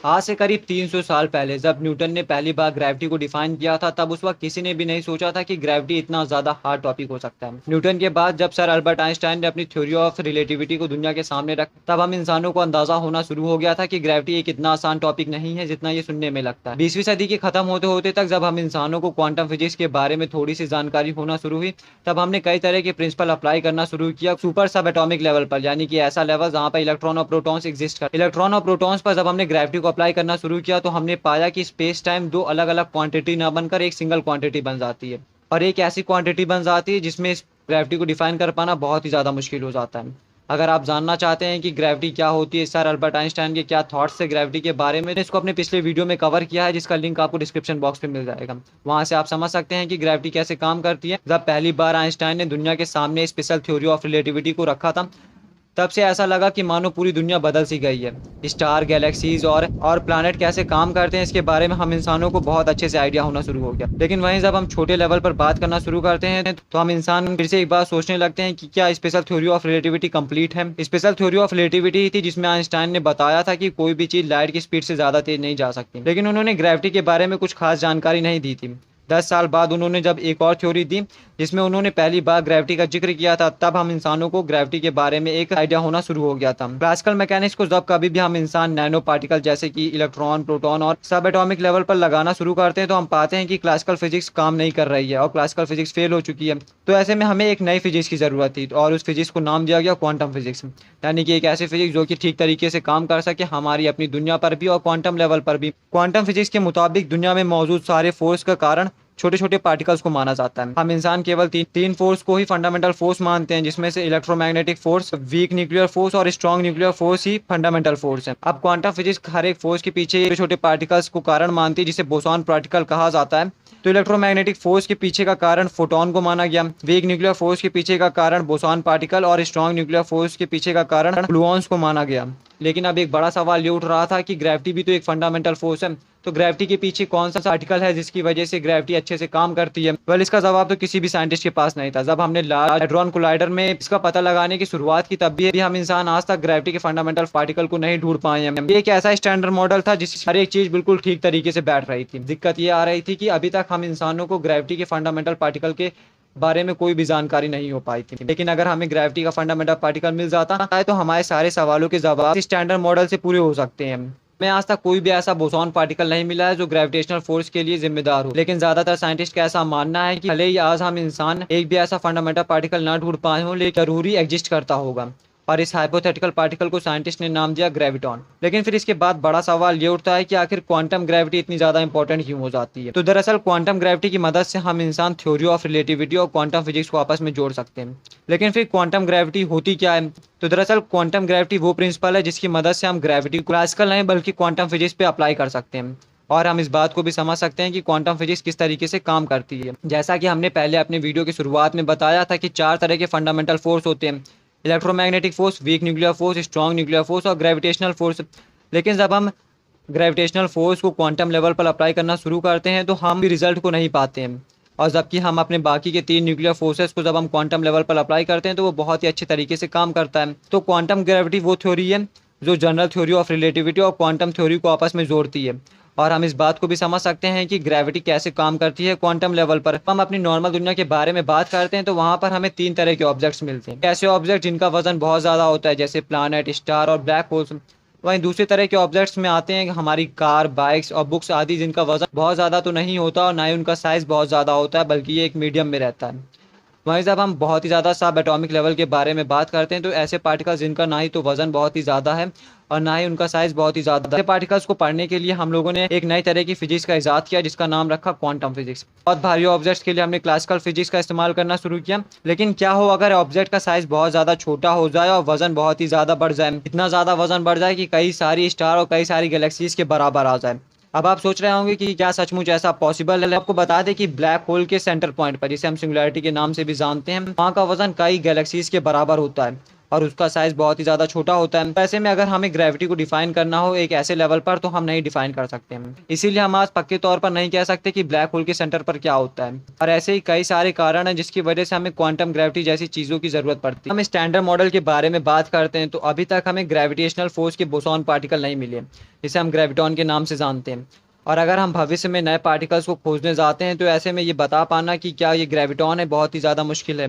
आज से करीब 300 साल पहले जब न्यूटन ने पहली बार ग्रेविटी को डिफाइन किया था, तब उस वक्त किसी ने भी नहीं सोचा था कि ग्रेविटी इतना ज्यादा हार्ड टॉपिक हो सकता है। न्यूटन के बाद जब सर अल्बर्ट आइंस्टाइन ने अपनी थ्योरी ऑफ रिलेटिविटी को दुनिया के सामने रखा, तब हम इंसानों को अंदाजा होना शुरू हो गया था कि ग्रेविटी एक इतना आसान टॉपिक नहीं है जितना ये सुनने में लगता है। 20वीं सदी के खत्म होते होते तक जब हम इंसानों को क्वांटम फिजिक्स के बारे में थोड़ी सी जानकारी होना शुरू हुई, तब हमने कई तरह के प्रिंसिपल अप्लाई करना शुरू किया सुपर सब एटॉमिक लेवल पर, यानी कि ऐसा लेवल जहां पर इलेक्ट्रॉन और प्रोटॉन्स एग्जिस्ट कर। इलेक्ट्रॉन और प्रोटॉन्स पर जब हमने ग्रेविटी को अप्लाई करना शुरू किया तो हमने पाया कि स्पेस टाइम दो अलग अलग क्वांटिटी ना बनकर एक सिंगल क्वांटिटी बन जाती है, और एक ऐसी क्वांटिटी बन जाती है जिसमें इस ग्रेविटी को डिफाइन कर पाना बहुत ही ज़्यादा मुश्किल हो जाता है। अगर आप जानना चाहते हैं कि ग्रेविटी क्या होती है, सर अल्बर्ट आइंस्टाइन के क्या थॉट्स है ग्रेविटी के बारे में, इसको अपने पिछले वीडियो में कवर किया है, जिसका लिंक आपको डिस्क्रिप्शन बॉक्स में मिल जाएगा। वहां से आप समझ सकते हैं कि ग्रेविटी कैसे काम करती है। जब पहली बार आइंस्टाइन ने दुनिया के सामने स्पेशल थ्योरी ऑफ रिलेटिविटी को रखा था, तब से ऐसा लगा कि मानो पूरी दुनिया बदल सी गई है। स्टार, गैलेक्सीज और प्लैनेट कैसे काम करते हैं, इसके बारे में हम इंसानों को बहुत अच्छे से आइडिया होना शुरू हो गया। लेकिन वहीं जब हम छोटे लेवल पर बात करना शुरू करते हैं तो हम इंसान फिर से एक बार सोचने लगते हैं कि क्या special theory of relativity complete है। स्पेशल थ्योरी ऑफ रिलेटिविटी थी जिसमें आइंस्टाइन ने बताया था कि कोई भी चीज लाइट की स्पीड से ज्यादा तेज नहीं जा सकती, लेकिन उन्होंने ग्रेविटी के बारे में कुछ खास जानकारी नहीं दी थी। 10 साल बाद उन्होंने जब एक और थ्योरी दी जिसमें उन्होंने पहली बार ग्रेविटी का जिक्र किया था, तब हम इंसानों को ग्रेविटी के बारे में एक आइडिया होना शुरू हो गया था। क्लासिकल मैकेनिक्स को जब कभी भी हम इंसान नैनो पार्टिकल जैसे कि इलेक्ट्रॉन, प्रोटॉन और सब एटॉमिक लेवल पर लगाना शुरू करते हैं तो हम पाते हैं कि क्लासिकल फिजिक्स काम नहीं कर रही है और क्लासिकल फिजिक्स फेल हो चुकी है। तो ऐसे में हमें एक नई फिजिक्स की जरूरत थी और उस फिजिक्स को नाम दिया गया क्वांटम फिजिक्स, यानी कि एक ऐसी फिजिक्स जो कि ठीक तरीके से काम कर सके हमारी अपनी दुनिया पर भी और क्वांटम लेवल पर भी। क्वांटम फिजिक्स के मुताबिक दुनिया में मौजूद सारे फोर्स का कारण छोटे छोटे पार्टिकल्स को माना जाता है। हम इंसान केवल तीन फोर्स को ही फंडामेंटल फोर्स मानते हैं, जिसमें से electromagnetic force, weak nuclear force और स्ट्रॉन्ग न्यूक्लियर फोर्स ही फंडामेंटल फोर्स है। अब क्वांटम फिजिक्स हर एक फोर्स के पीछे छोटे छोटे पार्टिकल्स को कारण मानती है, जिसे बोसॉन पार्टिकल कहा जाता है। तो इलेक्ट्रोमैग्नेटिक फोर्स के पीछे का कारण फोटोन को माना गया, वीक न्यूक्लियर फोर्स के पीछे का कारण बोसॉन पार्टिकल और स्ट्रॉन्ग न्यूक्लियर फोर्स के पीछे का कारण ग्लूऑन्स को माना गया। लेकिन अब एक बड़ा सवाल ये उठ रहा था कि ग्रेविटी भी तो एक फंडामेंटल फोर्स है, तो ग्रेविटी के पीछे कौन सा आर्टिकल है जिसकी वजह से ग्रेविटी अच्छे से काम करती है। वेल, इसका जवाब तो किसी भी साइंटिस्ट के पास नहीं था। जब हमने लार्ज हैड्रॉन कोलाइडर में इसका पता लगाने की शुरुआत की, तब भी हम इंसान आज तक ग्रेविटी के फंडामेंटल पार्टिकल को नहीं ढूंढ पाए हैं। ये एक ऐसा स्टैंडर्ड मॉडल था जिससे हर एक चीज बिल्कुल ठीक तरीके से बैठ रही थी। दिक्कत ये आ रही थी कि अभी तक हम इंसानों को ग्रेविटी के फंडामेंटल पार्टिकल के बारे में कोई भी जानकारी नहीं हो पाई थी। लेकिन अगर हमें ग्रेविटी का फंडामेंटल पार्टिकल मिल जाता है तो हमारे सारे सवालों के जवाब इस स्टैंडर्ड मॉडल से पूरे हो सकते हैं। मैं आज तक कोई भी ऐसा बोसॉन पार्टिकल नहीं मिला है जो ग्रेविटेशनल फोर्स के लिए जिम्मेदार हो, लेकिन ज्यादातर साइंटिस्ट का ऐसा मानना है कि भले ही आज हम इंसान एक भी ऐसा फंडामेंटल पार्टिकल ना ढूंढ पाए हो, लेकिन जरूरी एग्जिस्ट करता होगा। और इस हाइपोथेटिकल पार्टिकल को साइंटिस्ट ने नाम दिया ग्रेविटॉन। लेकिन फिर इसके बाद बड़ा सवाल ये उठता है कि आखिर क्वांटम ग्रेविटी इतनी ज्यादा इंपॉर्टेंट क्यों हो जाती है। तो दरअसल क्वांटम ग्रेविटी की मदद से हम इंसान थ्योरी ऑफ रिलेटिविटी और क्वांटम फिजिक्स को आपस में जोड़ सकते हैं। लेकिन फिर क्वांटम ग्रेविटी होती क्या है? तो दरअसल क्वांटम ग्रेविटी वो प्रिंसिपल है जिसकी मदद से हम ग्रेविटी को क्लासिकल नहीं बल्कि क्वांटम फिजिक्स पे अप्लाई कर सकते हैं। और हम इस बात को भी समझ सकते हैं कि क्वांटम फिजिक्स किस तरीके से काम करती है। जैसा कि हमने पहले अपने वीडियो की शुरुआत में बताया था कि 4 तरह के फंडामेंटल फोर्स होते हैं: electromagnetic force, weak nuclear force, strong nuclear force और ग्रेविटेशनल फोर्स। लेकिन जब हम ग्रेविटेशनल फोर्स को क्वांटम लेवल पर अप्लाई करना शुरू करते हैं तो हम भी रिजल्ट को नहीं पाते हैं, और जबकि हम अपने बाकी के 3 न्यूक्लियर फोर्सेस को जब हम क्वांटम लेवल पर अप्लाई करते हैं तो वो बहुत ही अच्छे तरीके से काम करता है। तो क्वांटम ग्रेविटी वो थ्योरी है जो जनरल थ्योरी ऑफ रिलेटिविटी और क्वांटम थ्योरी को आपस में जोड़ती है। और हम इस बात को भी समझ सकते हैं कि ग्रेविटी कैसे काम करती है क्वांटम लेवल पर। हम अपनी नॉर्मल दुनिया के बारे में बात करते हैं तो वहां पर हमें 3 तरह के ऑब्जेक्ट्स मिलते हैं। ऐसे ऑब्जेक्ट जिनका वजन बहुत ज्यादा होता है जैसे प्लैनेट, स्टार और ब्लैक होल्स। वहीं दूसरे तरह के ऑब्जेक्ट्स में आते हैं हमारी कार, बाइक्स और बुक्स आदि, जिनका वजन बहुत ज्यादा तो नहीं होता और ना ही उनका साइज बहुत ज्यादा होता है, बल्कि ये एक मीडियम में रहता है। वहीं जब हम बहुत ही ज़्यादा सब एटॉमिक लेवल के बारे में बात करते हैं तो ऐसे पार्टिकल्स जिनका ना ही तो वजन बहुत ही ज़्यादा है और ना ही उनका साइज बहुत ही ज़्यादा है। पार्टिकल्स को पढ़ने के लिए हम लोगों ने एक नई तरह की फिजिक्स का इजाद किया जिसका नाम रखा क्वांटम फिजिक्स। बहुत भारी ऑब्जेक्ट्स के लिए हमने क्लासिकल फिजिक्स का इस्तेमाल करना शुरू किया। लेकिन क्या हो अगर ऑब्जेक्ट का साइज बहुत ज़्यादा छोटा हो जाए और वजन बहुत ही ज़्यादा बढ़ जाए, इतना ज़्यादा वजन बढ़ जाए कि कई सारी स्टार और कई सारी गैलेक्सीज के बराबर आ जाए। अब आप सोच रहे होंगे कि क्या सचमुच ऐसा पॉसिबल है? आपको बता दें कि ब्लैक होल के सेंटर पॉइंट पर, जिसे हम सिंगुलैरिटी के नाम से भी जानते हैं, वहाँ का वजन कई गैलेक्सीज के बराबर होता है। और उसका साइज बहुत ही ज़्यादा छोटा होता है। ऐसे में अगर हमें ग्रेविटी को डिफाइन करना हो एक ऐसे लेवल पर तो हम नहीं डिफाइन कर सकते हैं, इसीलिए हम आज पक्के तौर पर नहीं कह सकते कि ब्लैक होल के सेंटर पर क्या होता है। और ऐसे ही कई सारे कारण हैं जिसकी वजह से हमें क्वांटम ग्रेविटी जैसी चीज़ों की ज़रूरत पड़ती है। हम स्टैंडर्ड मॉडल के बारे में बात करते हैं तो अभी तक हमें ग्रेविटेशनल फोर्स के बोसॉन पार्टिकल नहीं मिले, जिसे हम ग्रेविटॉन के नाम से जानते हैं। और अगर हम भविष्य में नए पार्टिकल्स को खोजने जाते हैं तो ऐसे में ये बता पाना कि क्या ये ग्रेविटॉन है बहुत ही ज़्यादा मुश्किल है।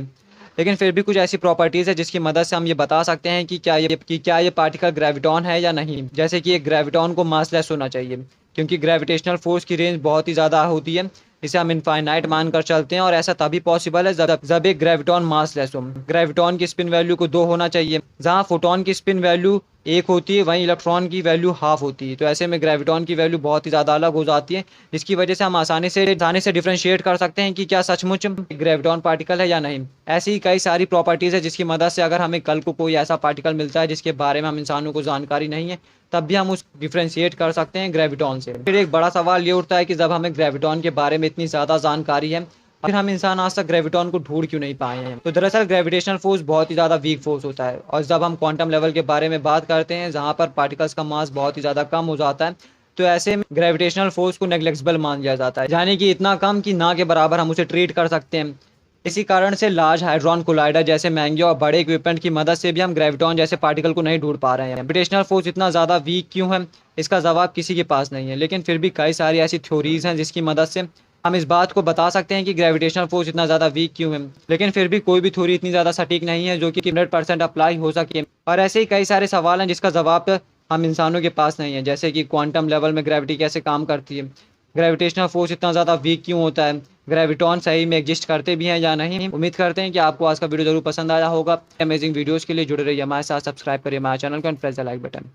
लेकिन फिर भी कुछ ऐसी प्रॉपर्टीज़ है जिसकी मदद से हम ये बता सकते हैं कि क्या ये पार्टिकल ग्रेविटॉन है या नहीं। जैसे कि एक ग्रेविटॉन को मासलेस होना चाहिए, क्योंकि ग्रेविटेशनल फोर्स की रेंज बहुत ही ज़्यादा होती है, इसे हम इनफाइनाइट मानकर चलते हैं। और ऐसा तभी पॉसिबल है जब एक ग्रेविटॉन मासलेस हो। ग्रेविटॉन की स्पिन वैल्यू को 2 होना चाहिए। जहाँ फोटोन की स्पिन वैल्यू 1 होती है वहीं इलेक्ट्रॉन की वैल्यू हाफ होती है। तो ऐसे में ग्रेविटॉन की वैल्यू बहुत ही ज़्यादा अलग हो जाती है, जिसकी वजह से हम आसानी से डिफ्रेंशिएट कर सकते हैं कि क्या सचमुच ग्रेविटॉन पार्टिकल है या नहीं। ऐसी ही कई सारी प्रॉपर्टीज़ है जिसकी मदद से अगर हमें कल को कोई ऐसा पार्टिकल मिलता है जिसके बारे में हम इंसानों को जानकारी नहीं है, तब भी हम उस डिफ्रेंशिएट कर सकते हैं ग्रेविटॉन से। फिर एक बड़ा सवाल ये उठता है कि जब हमें ग्रेविटॉन के बारे में इतनी ज़्यादा जानकारी है, फिर हम इंसान आज तक ग्रेविटॉन को ढूंढ क्यों नहीं पाए हैं। तो दरअसल ग्रेविटेशनल फोर्स बहुत ही ज़्यादा वीक फोर्स होता है, और जब हम क्वांटम लेवल के बारे में बात करते हैं जहाँ पर पार्टिकल्स का मास बहुत ही ज़्यादा कम हो जाता है, तो ऐसे में ग्रेविटेशनल फोर्स को नेग्लेक्सिबल मान लिया जाता है, यानी कि इतना कम कि ना के बराबर हम उसे ट्रीट कर सकते हैं। इसी कारण से लार्ज हाइड्रॉन कोलाइडर जैसे महंगे और बड़े इक्विपमेंट की मदद से भी हम ग्रेविटॉन जैसे पार्टिकल को नहीं ढूंढ पा रहे हैं। ग्रेविटेशनल फोर्स इतना ज़्यादा वीक क्यों है, इसका जवाब किसी के पास नहीं है। लेकिन फिर भी कई सारी ऐसी थ्योरीज हैं जिसकी मदद से हम इस बात को बता सकते हैं कि ग्रेविटेशनल फोर्स इतना ज़्यादा वीक क्यों है। लेकिन फिर भी कोई भी थ्योरी इतनी ज़्यादा सटीक नहीं है जो कि 100% अप्लाई हो सके। और ऐसे ही कई सारे सवाल हैं जिसका जवाब हम इंसानों के पास नहीं है, जैसे कि क्वांटम लेवल में ग्रेविटी कैसे काम करती है, ग्रेविटेशनल फोर्स इतना ज़्यादा वीक क्यों होता है, ग्रेविटॉन सही में एग्जिस्ट करते भी हैं या नहीं। उम्मीद करते हैं कि आपको आज का वीडियो जरूर पसंद आया होगा। अमेजिंग वीडियोस के लिए जुड़े रहिए हमारे साथ, सब्सक्राइब करिए हमारे चैनल को and press the like button.